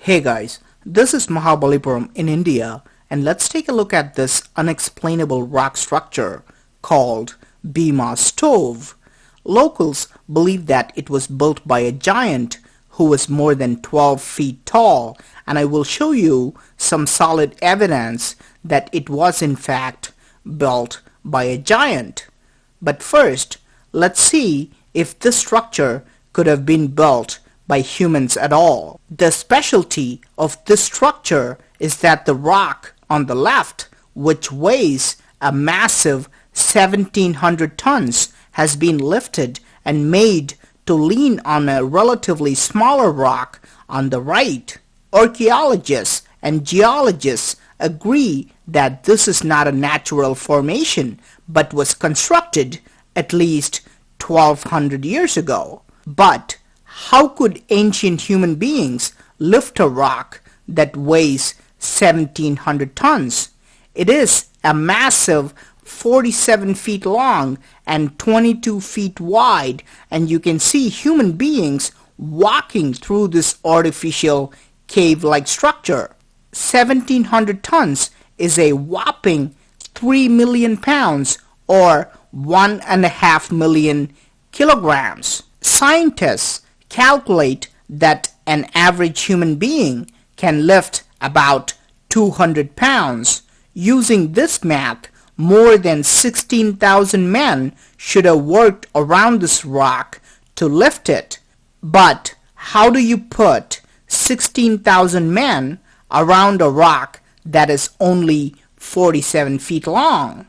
Hey guys, this is Mahabalipuram in India, and let's take a look at this unexplainable rock structure called Bhima stove. Locals believe that it was built by a giant who was more than 12 feet tall, and I will show you some solid evidence that it was in fact built by a giant. But first, let's see if this structure could have been built by humans at all. The specialty of this structure is that the rock on the left, which weighs a massive 1700 tons, has been lifted and made to lean on a relatively smaller rock on the right. Archaeologists and geologists agree that this is not a natural formation but was constructed at least 1200 years ago. But how could ancient human beings lift a rock that weighs 1700 tons? It is a massive 47 feet long and 22 feet wide, and you can see human beings walking through this artificial cave-like structure. 1700 tons is a whopping 3 million pounds or 1.5 million kilograms. Scientists calculate that an average human being can lift about 200 pounds. Using this math, more than 16,000 men should have worked around this rock to lift it. But how do you put 16,000 men around a rock that is only 47 feet long?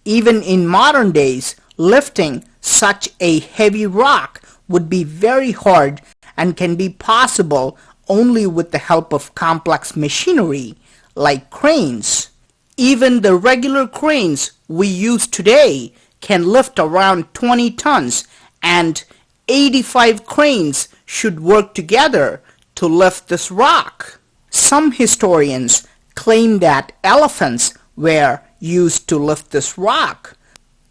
Even in modern days, lifting such a heavy rock would be very hard and can be possible only with the help of complex machinery like cranes. Even the regular cranes we use today can lift around 20 tons, and 85 cranes should work together to lift this rock. Some historians claim that elephants were used to lift this rock.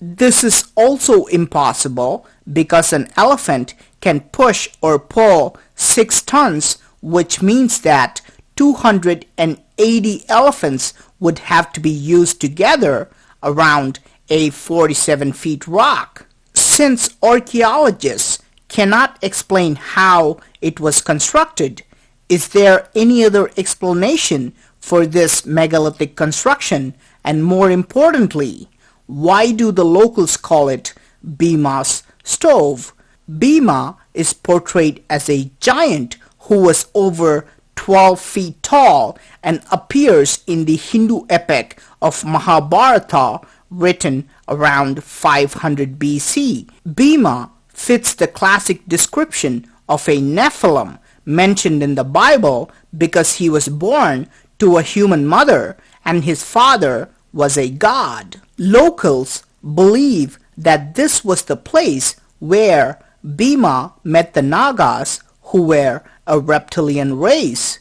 This is also impossible because an elephant can push or pull 6 tons, which means that 280 elephants would have to be used together around a 47 feet rock. Since archaeologists cannot explain how it was constructed, is there any other explanation for this megalithic construction? And more importantly, why do the locals call it Bhima's stove? Bhima is portrayed as a giant who was over 12 feet tall and appears in the Hindu epic of Mahabharata, written around 500 BC. Bhima fits the classic description of a Nephilim mentioned in the Bible because he was born to a human mother and his father was a god. Locals believe that this was the place where Bhima met the Nagas, who were a reptilian race.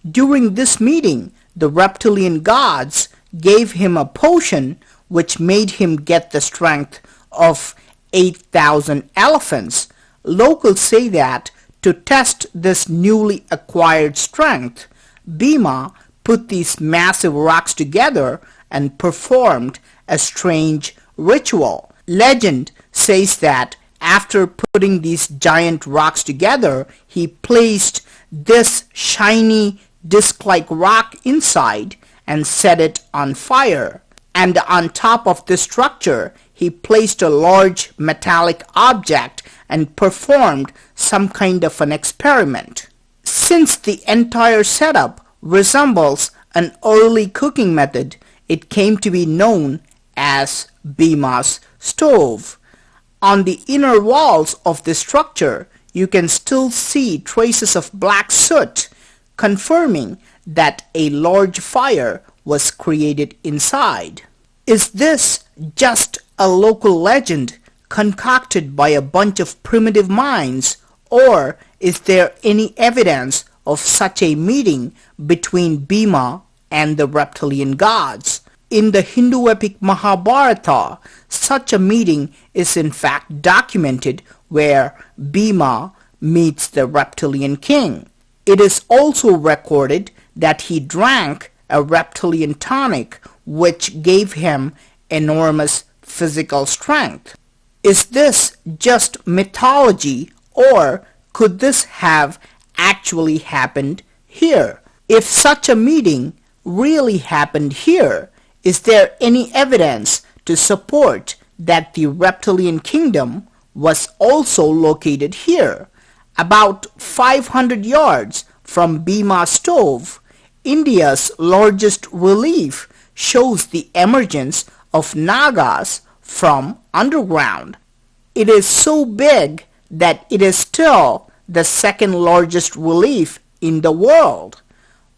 During this meeting, the reptilian gods gave him a potion which made him get the strength of 8,000 elephants. Locals say that to test this newly acquired strength, Bhima put these massive rocks together and performed a strange ritual. Legend says that after putting these giant rocks together, he placed this shiny disc-like rock inside and set it on fire. And on top of this structure, he placed a large metallic object and performed some kind of an experiment. Since the entire setup resembles an early cooking method, it came to be known as Bhima's stove. On the inner walls of this structure, you can still see traces of black soot, confirming that a large fire was created inside. Is this just a local legend concocted by a bunch of primitive minds, or is there any evidence of such a meeting between Bhima and the reptilian gods? In the Hindu epic Mahabharata, such a meeting is in fact documented where Bhima meets the reptilian king. It is also recorded that he drank a reptilian tonic which gave him enormous physical strength. Is this just mythology, or could this have actually happened here? If such a meeting really happened here, is there any evidence to support that the reptilian kingdom was also located here? About 500 yards from Bhima stove, India's largest relief shows the emergence of Nagas from underground. It is so big that it is still the second largest relief in the world.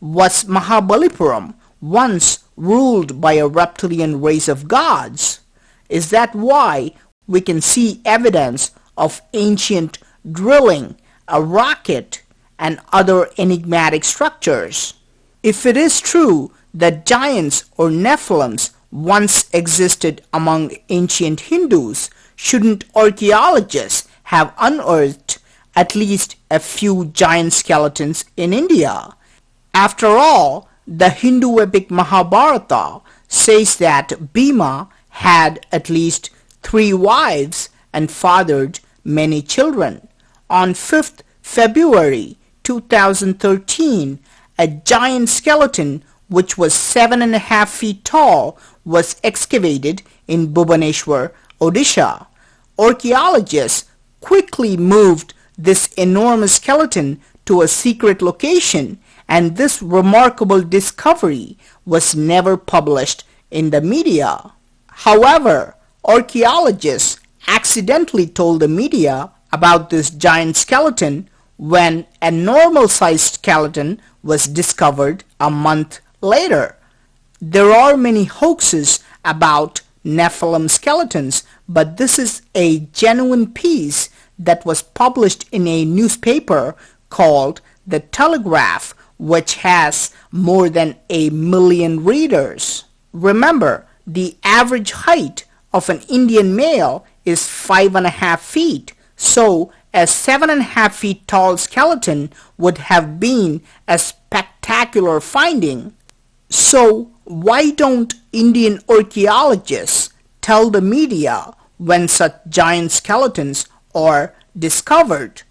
Was Mahabalipuram once ruled by a reptilian race of gods? Is that why we can see evidence of ancient drilling, a rocket, and other enigmatic structures? If it is true that giants or Nephilims once existed among ancient Hindus, shouldn't archaeologists have unearthed at least a few giant skeletons in India? After all, the Hindu epic Mahabharata says that Bhima had at least 3 wives and fathered many children. On 5th February 2013, a giant skeleton which was 7.5 feet tall was excavated in Bhubaneswar, Odisha. Archaeologists quickly moved this enormous skeleton to a secret location, and this remarkable discovery was never published in the media. However, archaeologists accidentally told the media about this giant skeleton when a normal-sized skeleton was discovered a month later. There are many hoaxes about Nephilim skeletons, but this is a genuine piece that was published in a newspaper called The Telegraph, which has more than 1 million readers. Remember, the average height of an Indian male is 5.5 feet, so a 7.5 feet tall skeleton would have been a spectacular finding. So why don't Indian archaeologists tell the media when such giant skeletons are discovered?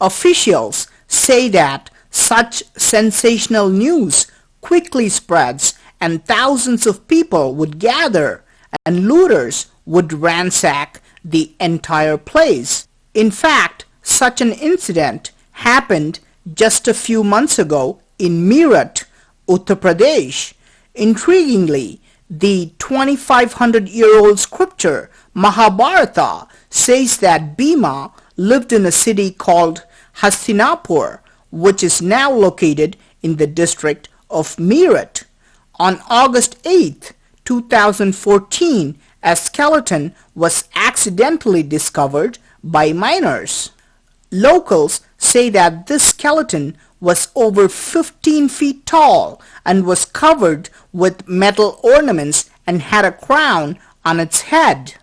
Officials say that such sensational news quickly spreads and thousands of people would gather and looters would ransack the entire place. In fact, such an incident happened just a few months ago in Meerut, Uttar Pradesh. Intriguingly, the 2,500-year-old scripture Mahabharata says that Bhima lived in a city called Hastinapur, which is now located in the district of Meerut. On August 8, 2014, a skeleton was accidentally discovered by miners. Locals say that this skeleton was over 15 feet tall and was covered with metal ornaments and had a crown on its head.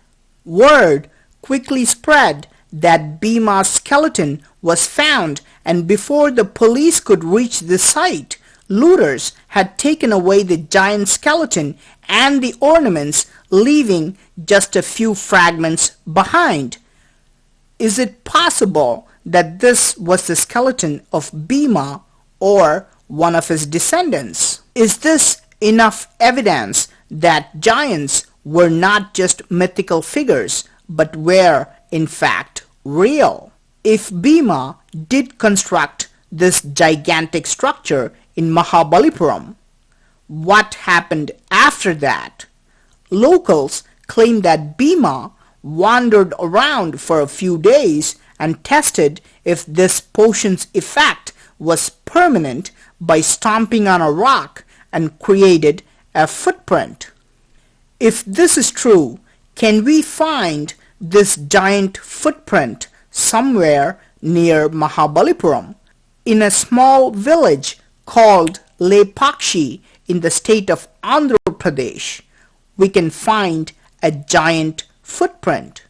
Word quickly spread that Bhima's skeleton was found, and before the police could reach the site, looters had taken away the giant skeleton and the ornaments, leaving just a few fragments behind. Is it possible that this was the skeleton of Bhima or one of his descendants? Is this enough evidence that giants were not just mythical figures but were in fact real? If Bhima did construct this gigantic structure in Mahabalipuram, what happened after that? Locals claim that Bhima wandered around for a few days and tested if this potion's effect was permanent by stomping on a rock and created a footprint. If this is true, can we find this giant footprint somewhere near Mahabalipuram? In a small village called Lepakshi in the state of Andhra Pradesh, we can find a giant footprint.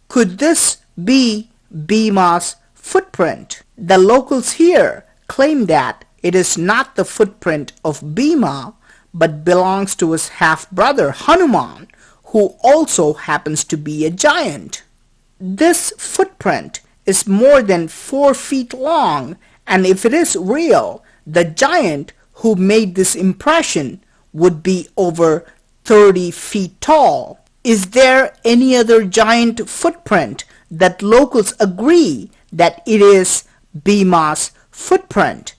Could this be Bhima's footprint? The locals here claim that it is not the footprint of Bhima, but belongs to his half-brother Hanuman, who also happens to be a giant. This footprint is more than 4 feet long, and if it is real, the giant who made this impression would be over 30 feet tall. Is there any other giant footprint that locals agree that it is Bhima's footprint?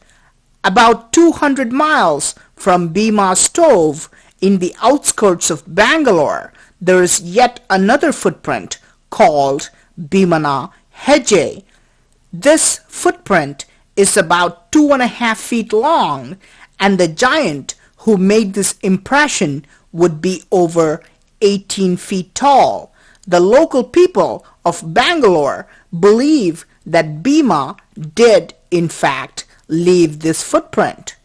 About 200 miles from Bhima's stove in the outskirts of Bangalore, there is yet another footprint called Bhimana Heje. This footprint is about 2.5 feet long, and the giant who made this impression would be over 18 feet tall. The local people of Bangalore believe that Bhima did in fact leave this footprint.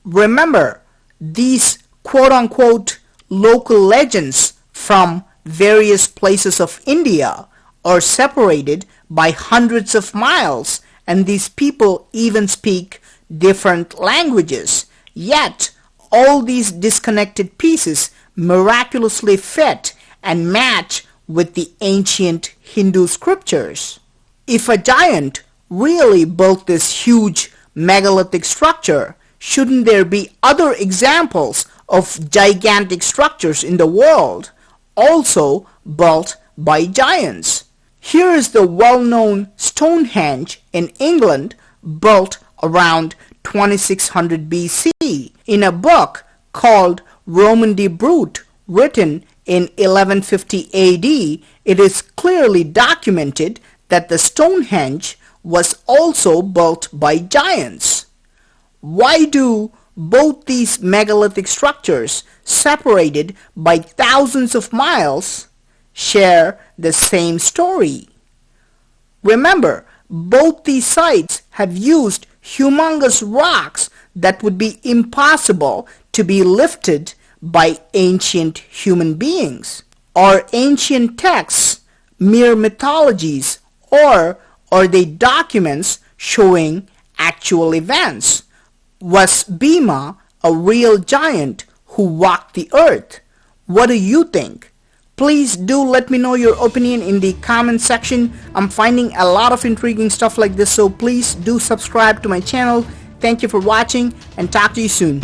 Remember, these quote-unquote local legends from various places of India are separated by hundreds of miles, and these people even speak different languages. Yet, all these disconnected pieces miraculously fit and match with the ancient Hindu scriptures. If a giant really built this huge megalithic structure, shouldn't there be other examples of gigantic structures in the world also built by giants? Here is the well-known Stonehenge in England, built around 2600 BC. In a book called Roman de Brute, written in 1150 AD, it is clearly documented that the Stonehenge was also built by giants. Why do both these megalithic structures, separated by thousands of miles, share the same story? Remember, both these sites have used humongous rocks that would be impossible to be lifted by ancient human beings. Are ancient texts mere mythologies, or are they documents showing actual events? Was Bhima a real giant who walked the earth? What do you think? Please do let me know your opinion in the comment section. I'm finding a lot of intriguing stuff like this, so please do subscribe to my channel. Thank you for watching, and talk to you soon.